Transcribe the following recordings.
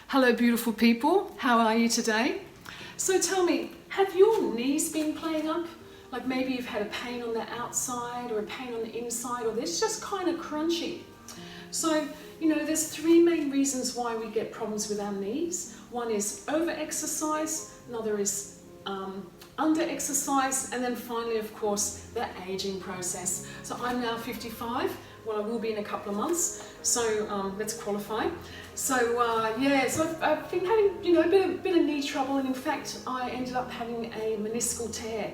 Hello beautiful people, how are you today? So tell me, have your knees been playing up? Like maybe you've had a pain on the outside or a pain on the inside, or it's just kind of crunchy. So, there's three main reasons why we get problems with our knees. One is over-exercise, another is under-exercise, and then finally, of course, the aging process. So I'm now 55, well, I will be in a couple of months, so let's qualify. So so I've been having, a bit of knee trouble, and in fact, I ended up having a meniscal tear.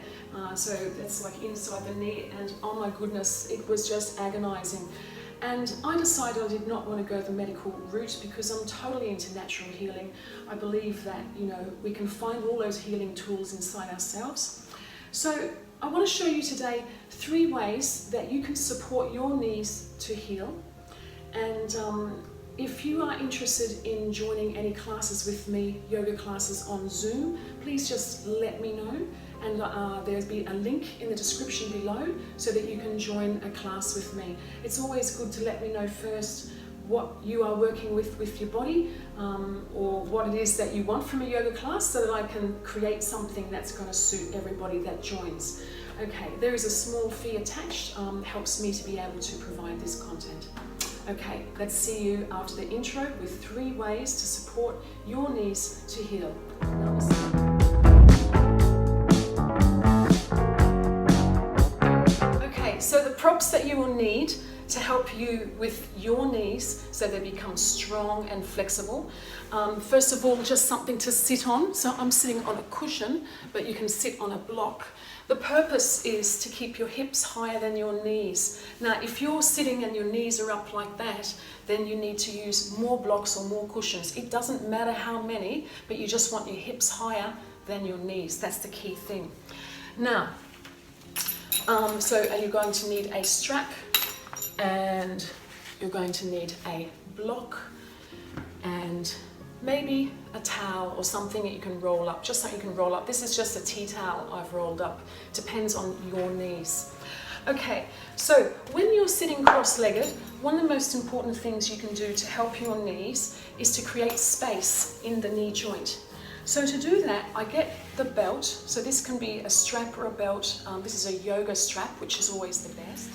So that's like inside the knee, and oh my goodness, it was just agonizing. And I decided I did not want to go the medical route because I'm totally into natural healing. I believe that, we can find all those healing tools inside ourselves. So I want to show you today 3 ways that you can support your knees to heal. And if you are interested in joining any classes with me, yoga classes on Zoom, please just let me know. And there'll be a link in the description below so that you can join a class with me. It's always good to let me know first what you are working with your body, or what it is that you want from a yoga class, so that I can create something that's going to suit everybody that joins. Okay, there is a small fee attached, helps me to be able to provide this content. Okay, let's see you after the intro with 3 ways to support your knees to heal. Namaste. So the props that you will need to help you with your knees so they become strong and flexible. First of all, just something to sit on. So I'm sitting on a cushion, but you can sit on a block. The purpose is to keep your hips higher than your knees. Now, if you're sitting and your knees are up like that, then you need to use more blocks or more cushions. It doesn't matter how many, but you just want your hips higher than your knees. That's the key thing. Now, so you're going to need a strap, and you're going to need a block, and maybe a towel or something that you can roll up, just like you can roll up. This is just a tea towel I've rolled up. Depends on your knees. Okay, so when you're sitting cross-legged, one of the most important things you can do to help your knees is to create space in the knee joint. So to do that, I get the belt. So this can be a strap or a belt. This is a yoga strap, which is always the best.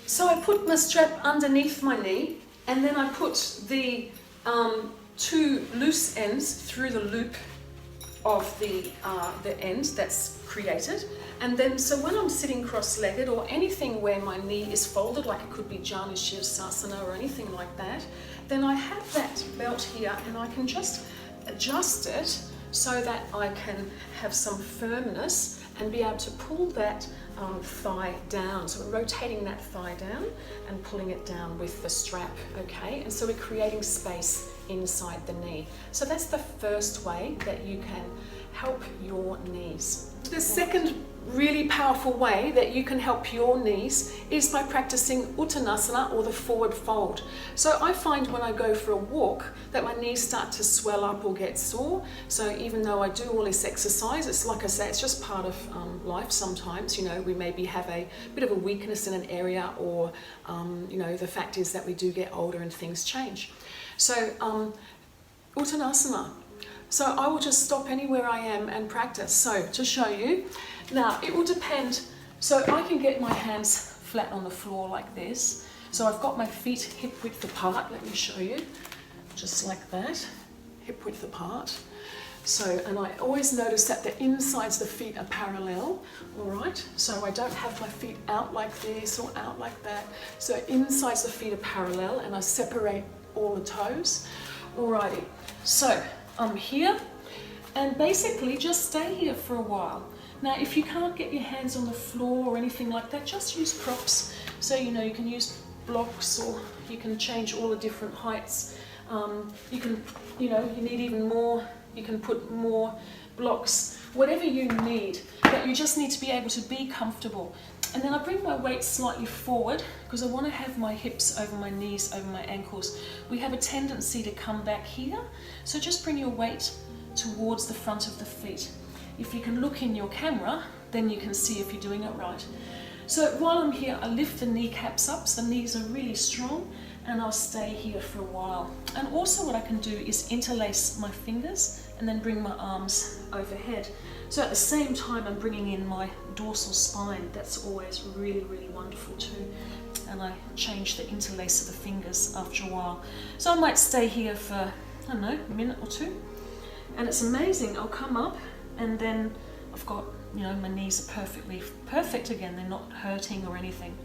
So I put my strap underneath my knee, and then I put the 2 loose ends through the loop of the end that's created. And then, so when I'm sitting cross-legged, or anything where my knee is folded, like it could be Janu Sirsasana or anything like that, then I have that belt here, and I can just adjust it so that I can have some firmness and be able to pull that thigh down. So we're rotating that thigh down and pulling it down with the strap, okay? And so we're creating space inside the knee. So that's the first way that you can help your knees. The second really powerful way that you can help your knees is by practicing Uttanasana, or the forward fold. So I find when I go for a walk that my knees start to swell up or get sore. So even though I do all this exercise, it's like I say, it's just part of life sometimes. We maybe have a bit of a weakness in an area, or the fact is that we do get older and things change. So Uttanasana. So I will just stop anywhere I am and practice. So to show you, now it will depend. So I can get my hands flat on the floor like this. So I've got my feet hip width apart. Let me show you, just like that, hip width apart. So, and I always notice that the insides of the feet are parallel, all right? So I don't have my feet out like this or out like that. So insides of the feet are parallel, and I separate all the toes. Alrighty, so I'm here, and basically just stay here for a while. Now, if you can't get your hands on the floor or anything like that, just use props. So, you can use blocks, or you can change all the different heights. You can, you need even more. You can put more blocks, whatever you need, but you just need to be able to be comfortable. And then I bring my weight slightly forward because I want to have my hips over my knees, over my ankles. We have a tendency to come back here, so just bring your weight towards the front of the feet. If you can look in your camera, then you can see if you're doing it right. So while I'm here, I lift the kneecaps up, so the knees are really strong, and I'll stay here for a while. And also what I can do is interlace my fingers and then bring my arms overhead. So at the same time I'm bringing in my dorsal spine. That's always really, really wonderful too. And I change the interlace of the fingers after a while. So I might stay here for, I don't know, a minute or two. And it's amazing. I'll come up and then I've got, you know, my knees are perfect again. They're not hurting or anything.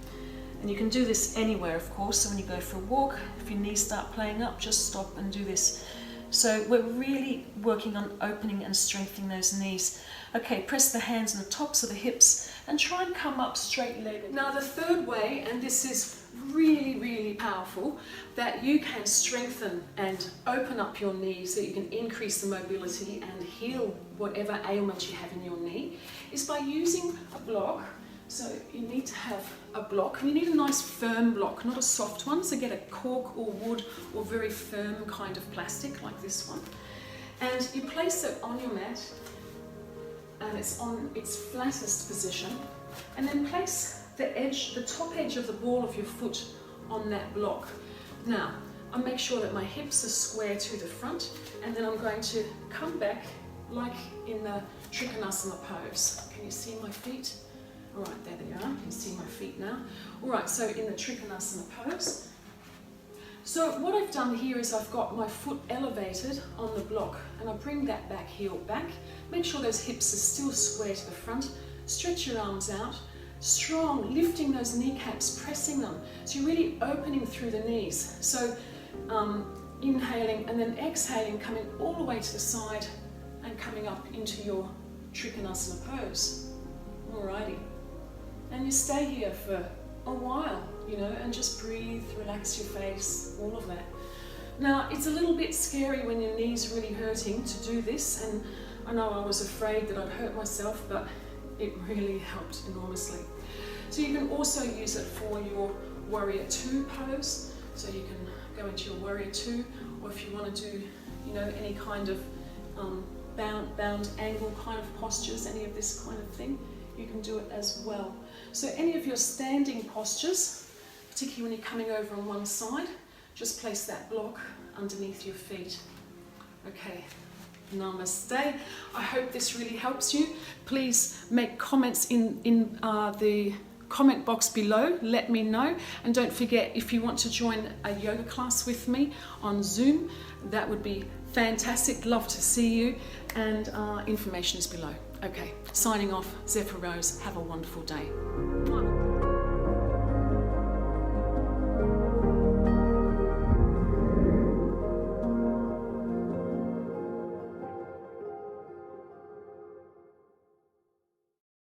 And you can do this anywhere, of course. So when you go for a walk, if your knees start playing up, just stop and do this. So we're really working on opening and strengthening those knees. Okay, press the hands on the tops of the hips and try and come up straight-legged. Now the third way, and this is really, really powerful, that you can strengthen and open up your knees so you can increase the mobility and heal whatever ailment you have in your knee, is by using a block. So you need to have a block, and you need a nice firm block, not a soft one. So get a cork or wood or very firm kind of plastic like this one. And you place it on your mat, and it's on its flattest position. And then place the top edge of the ball of your foot on that block. Now, I make sure that my hips are square to the front, and then I'm going to come back like in the Trikonasana pose. Can you see my feet? All right, there they are. You can see my feet now. All right, so in the Trikonasana pose. So what I've done here is I've got my foot elevated on the block, and I bring that back, heel back. Make sure those hips are still square to the front. Stretch your arms out. Strong, lifting those kneecaps, pressing them. So you're really opening through the knees. So inhaling and then exhaling, coming all the way to the side and coming up into your Trikonasana pose. Alrighty. And you stay here for a while, you know, and just breathe, relax your face, all of that. Now, it's a little bit scary when your knee's really hurting to do this, and I know I was afraid that I'd hurt myself, but it really helped enormously. So you can also use it for your Warrior 2 pose. So you can go into your Warrior 2, or if you want to do, you know, any kind of bound angle kind of postures, any of this kind of thing, you can do it as well. So any of your standing postures, particularly when you're coming over on one side, just place that block underneath your feet. Okay, namaste. I hope this really helps you. Please make comments in the comment box below, let me know. And don't forget, if you want to join a yoga class with me on Zoom, that would be fantastic. Love to see you, and information is below. Okay, signing off, Zephyr Rose. Have a wonderful day.